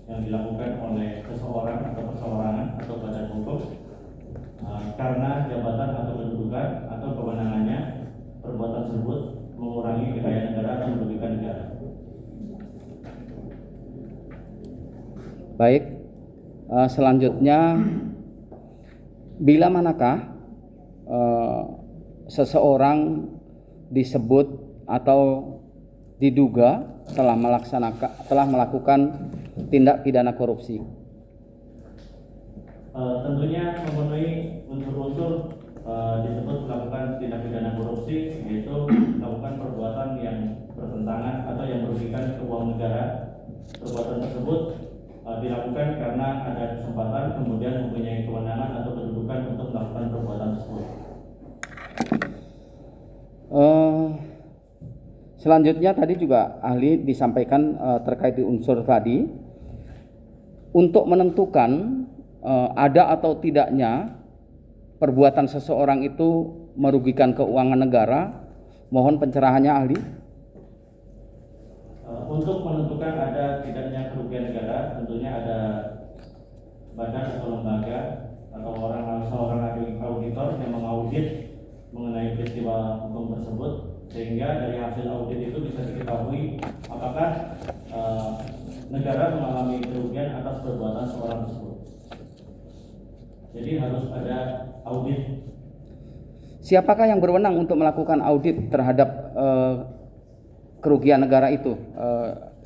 yang dilakukan oleh seseorang atau perseorangan atau badan hukum karena jabatan atau kedudukan atau kewenangannya, perbuatan tersebut mengurangi kekayaan negara atau merugikan negara. Baik, selanjutnya bila manakah seseorang disebut atau diduga telah melakukan tindak pidana korupsi? Tentunya memenuhi unsur-unsur disebut melakukan tindak pidana korupsi, yaitu melakukan perbuatan yang bertentangan atau yang merugikan keuangan negara. Perbuatan tersebut dilakukan karena ada kesempatan, kemudian mempunyai kewenangan atau kedudukan untuk melakukan perbuatan tersebut. Selanjutnya tadi juga ahli disampaikan terkait di unsur tadi, untuk menentukan ada atau tidaknya perbuatan seseorang itu merugikan keuangan negara, mohon pencerahannya ahli. Untuk menentukan ada tidaknya kerugian negara, tentunya ada badan atau lembaga atau seorang auditor yang mengaudit mengenai peristiwa hukum tersebut, sehingga dari hasil audit itu bisa diketahui apakah negara mengalami kerugian atas perbuatan seorang tersebut. Jadi harus ada audit. Siapakah yang berwenang untuk melakukan audit terhadap kerugian negara itu,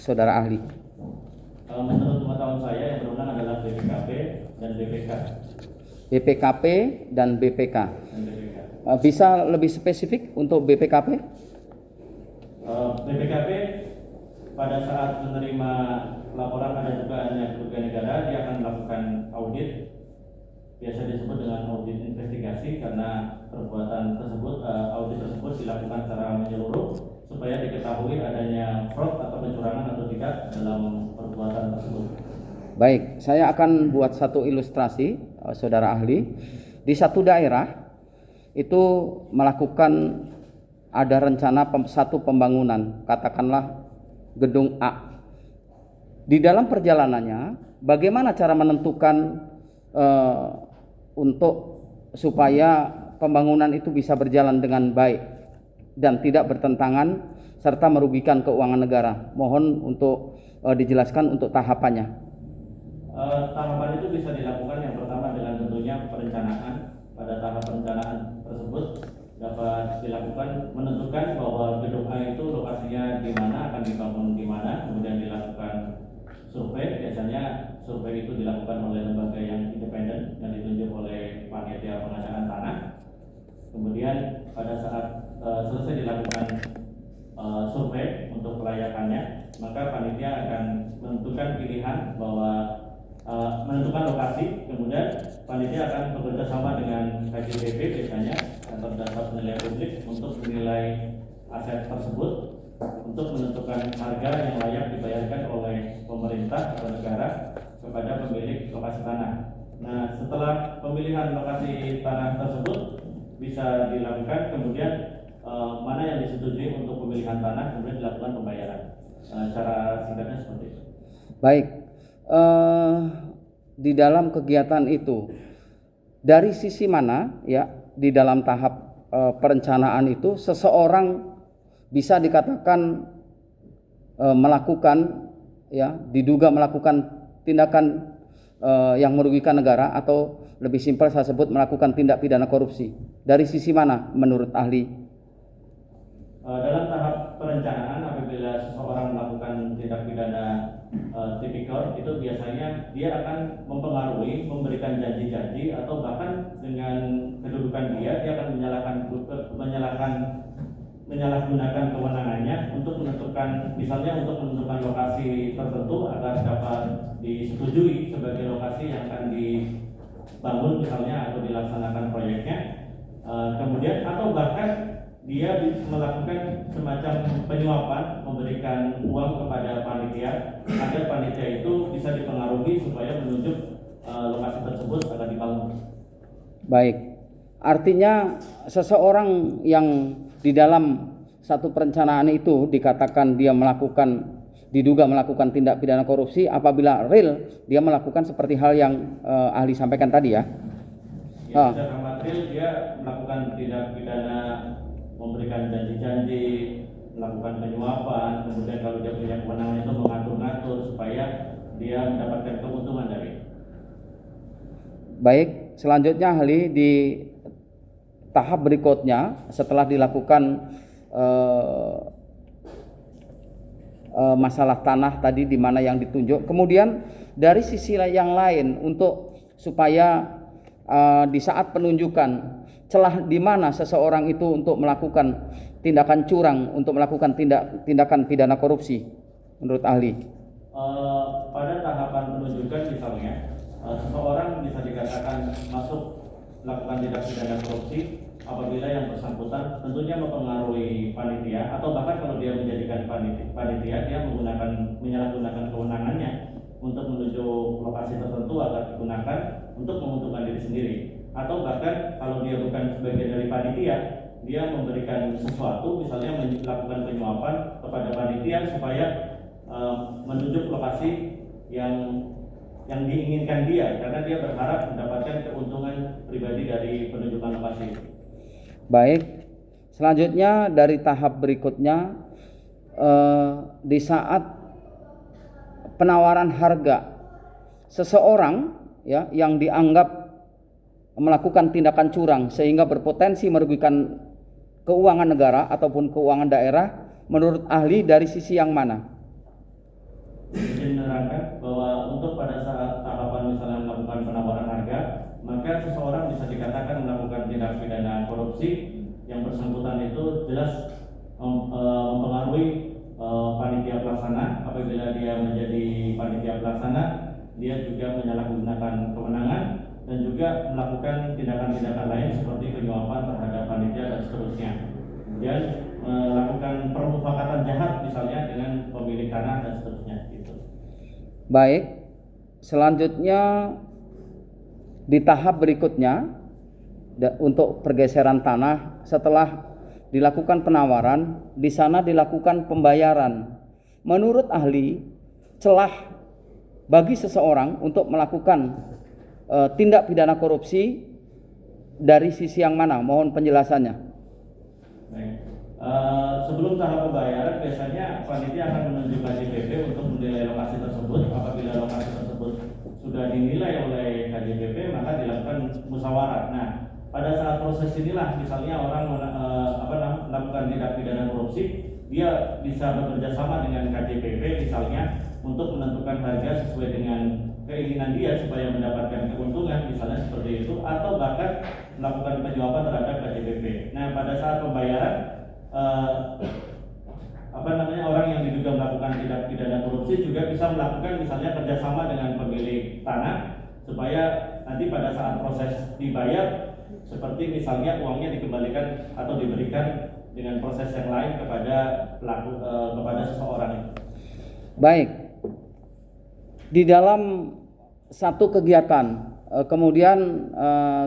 saudara ahli? Menurut pengetahuan saya yang berwenang adalah BPKP dan BPK. BPKP dan BPK. Bisa lebih spesifik untuk BPKP? BPKP pada saat menerima laporan ada dugaannya kerugian negara, dia akan melakukan audit. Biasa disebut dengan audit investigasi, karena perbuatan tersebut, audit tersebut dilakukan secara menyeluruh supaya diketahui adanya fraud atau kecurangan atau tidak dalam perbuatan tersebut. Baik, saya akan buat satu ilustrasi, saudara ahli. Di satu daerah itu melakukan ada rencana satu pembangunan, katakanlah gedung A. Di dalam perjalanannya, bagaimana cara menentukan untuk supaya pembangunan itu bisa berjalan dengan baik dan tidak bertentangan serta merugikan keuangan negara? Mohon untuk dijelaskan untuk tahapannya. Tahapan itu bisa dilakukan yang pertama dengan tentunya perencanaan. Pada tahap perencanaan tersebut dapat dilakukan menentukan bahwa gedung A itu lokasinya di mana, akan dibangun di mana, kemudian dilakukan survei. Biasanya survei itu dilakukan oleh lembaga yang independen yang ditunjuk oleh panitia pengadaan tanah. Kemudian pada saat selesai dilakukan survei untuk kelayakannya, maka panitia akan menentukan pilihan bahwa menentukan lokasi. Kemudian panitia akan bekerja sama dengan KJPP, biasanya kantor dasar penilaian publik, untuk menilai aset tersebut untuk menentukan harga yang layak dibayarkan oleh pemerintah atau negara kepada pemilik lokasi tanah. Nah, setelah pemilihan lokasi tanah tersebut bisa dilakukan, kemudian mana yang disetujui untuk pemilihan tanah, kemudian dilakukan pembayaran. Cara singkatnya seperti itu. Baik, di dalam kegiatan itu, dari sisi mana ya di dalam tahap perencanaan itu seseorang bisa dikatakan melakukan ya, diduga melakukan tindakan yang merugikan negara, atau lebih simpel saya sebut melakukan tindak pidana korupsi? Dari sisi mana menurut ahli? Dalam tahap perencanaan, apabila seseorang melakukan tindak pidana tipikor, itu biasanya dia akan mempengaruhi, memberikan janji-janji, atau bahkan dengan kedudukan dia akan menyalahgunakan kewenangannya untuk menentukan, misalnya untuk menentukan lokasi tertentu agar dapat disetujui sebagai lokasi yang akan dibangun misalnya atau dilaksanakan proyeknya. Kemudian atau bahkan dia melakukan semacam penyuapan, memberikan uang kepada panitia agar panitia itu bisa dipengaruhi supaya menunjuk lokasi tersebut akan dibangun. Baik, artinya seseorang yang di dalam satu perencanaan itu dikatakan dia melakukan diduga melakukan tindak pidana korupsi apabila real dia melakukan seperti hal yang ahli sampaikan tadi ya. Ya, secara material dia melakukan tindak pidana memberikan janji-janji, melakukan penyuapan, kemudian kalau dia punya kewenangan itu mengatur-ngatur supaya dia mendapatkan keuntungan dari. Baik, selanjutnya ahli di tahap berikutnya setelah dilakukan masalah tanah tadi di mana yang ditunjuk, kemudian dari sisi yang lain untuk supaya di saat penunjukan celah di mana seseorang itu untuk melakukan tindakan curang, untuk melakukan tindakan pidana korupsi menurut ahli. Pada tahapan penunjukan misalnya seseorang bisa dikatakan masuk melakukan tindak pidana korupsi apabila yang bersangkutan tentunya mempengaruhi panitia, atau bahkan kalau dia menjadikan panitia dia menyalahgunakan kewenangannya untuk menuju lokasi tertentu agar digunakan untuk menguntungkan diri sendiri, atau bahkan kalau dia bukan sebagian dari panitia dia memberikan sesuatu, misalnya melakukan penyuapan kepada panitia supaya menunjuk lokasi yang diinginkan dia, karena dia berharap mendapatkan keuntungan pribadi dari penunjukan lokasi. Baik, selanjutnya dari tahap berikutnya di saat penawaran harga seseorang ya yang dianggap melakukan tindakan curang sehingga berpotensi merugikan keuangan negara ataupun keuangan daerah, menurut ahli dari sisi yang mana? Izin menerangkan bahwa untuk pada saat tahapan misalnya melakukan penawaran harga, maka seseorang bisa dikatakan melakukan tindak pidana korupsi yang bersangkutan itu jelas mempengaruhi panitia pelaksana. Apabila dia menjadi panitia pelaksana, dia juga menyalahgunakan kewenangan dan juga melakukan tindakan-tindakan lain seperti penyuapan terhadap panitia dan seterusnya. Kemudian melakukan permufakatan jahat misalnya dengan pemilik tanah dan seterusnya gitu. Baik, selanjutnya di tahap berikutnya untuk pergeseran tanah setelah dilakukan penawaran, di sana dilakukan pembayaran. Menurut ahli, celah bagi seseorang untuk melakukan tindak pidana korupsi dari sisi yang mana? Mohon penjelasannya. Baik. Sebelum tahap pembayaran biasanya panitia akan menunjuk KJPP untuk menilai lokasi tersebut. Apabila lokasi tersebut sudah dinilai oleh KJPP, maka dilakukan musyawarah. Nah, pada saat proses inilah misalnya orang melakukan tindak pidana korupsi, dia bisa bekerja sama dengan KJPP misalnya untuk menentukan harga sesuai dengan keinginan dia supaya mendapatkan keuntungan misalnya seperti itu, atau bahkan melakukan penyuapan terhadap KJPP. Nah, pada saat pembayaran orang yang diduga melakukan tindak pidana korupsi juga bisa melakukan misalnya kerjasama dengan pemilik tanah supaya nanti pada saat proses dibayar seperti misalnya uangnya dikembalikan atau diberikan dengan proses yang lain kepada pelaku kepada seseorang. Baik, di dalam satu kegiatan kemudian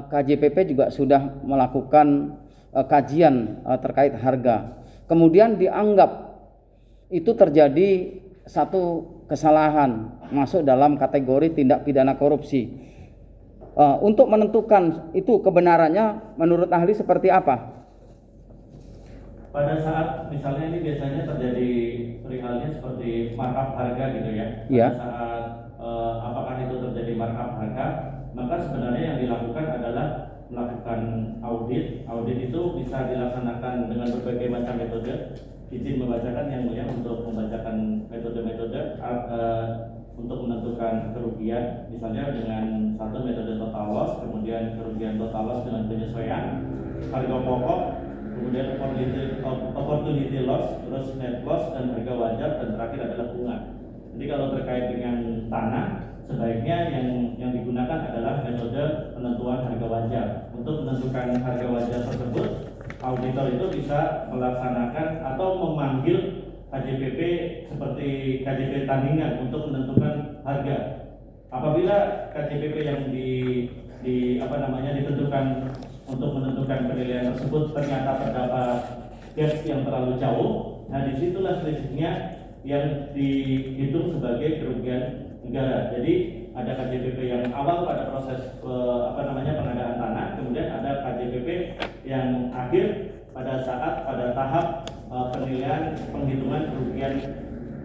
KJPP juga sudah melakukan kajian terkait harga, kemudian dianggap itu terjadi satu kesalahan masuk dalam kategori tindak pidana korupsi. Untuk menentukan itu kebenarannya menurut ahli seperti apa? Pada saat misalnya ini biasanya terjadi perihalnya seperti markup harga gitu ya. Ya. Pada saat apakah itu terjadi markup harga, maka sebenarnya yang dilakukan adalah melakukan audit. Audit itu bisa dilaksanakan dengan berbagai macam metode. Izin membacakan yang mulia untuk membacakan metode-metode untuk menentukan kerugian, misalnya dengan satu metode total loss, kemudian kerugian total loss dengan penyesuaian harga pokok, kemudian opportunity loss, terus net loss, dan harga wajar, dan terakhir adalah bunga. Jadi kalau terkait dengan tanah, sebaiknya yang digunakan adalah metode penentuan harga wajar. Untuk menentukan harga wajar tersebut, auditor itu bisa melaksanakan atau memanggil KJPP seperti KJP tandingan untuk menentukan harga. Apabila KJPP yang ditentukan untuk menentukan penilaian tersebut ternyata terdapat gap yang terlalu jauh, nah disitulah selisihnya yang dihitung sebagai kerugian negara. Jadi ada KJPP yang awal pada proses pengadaan tanah, kemudian ada KJPP yang akhir pada tahap penilaian penghitungan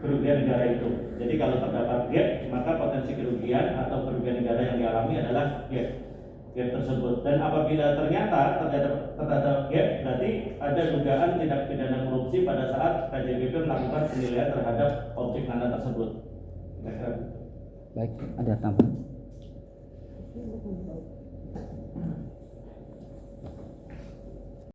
kerugian negara itu. Jadi kalau terdapat gap, maka potensi kerugian atau kerugian negara yang dialami adalah gap tersebut. Dan apabila ternyata terdapat gap, berarti ada dugaan tindak pidana korupsi pada saat KJPP melakukan penilaian terhadap objek tanah tersebut. Baik, ada tambahan?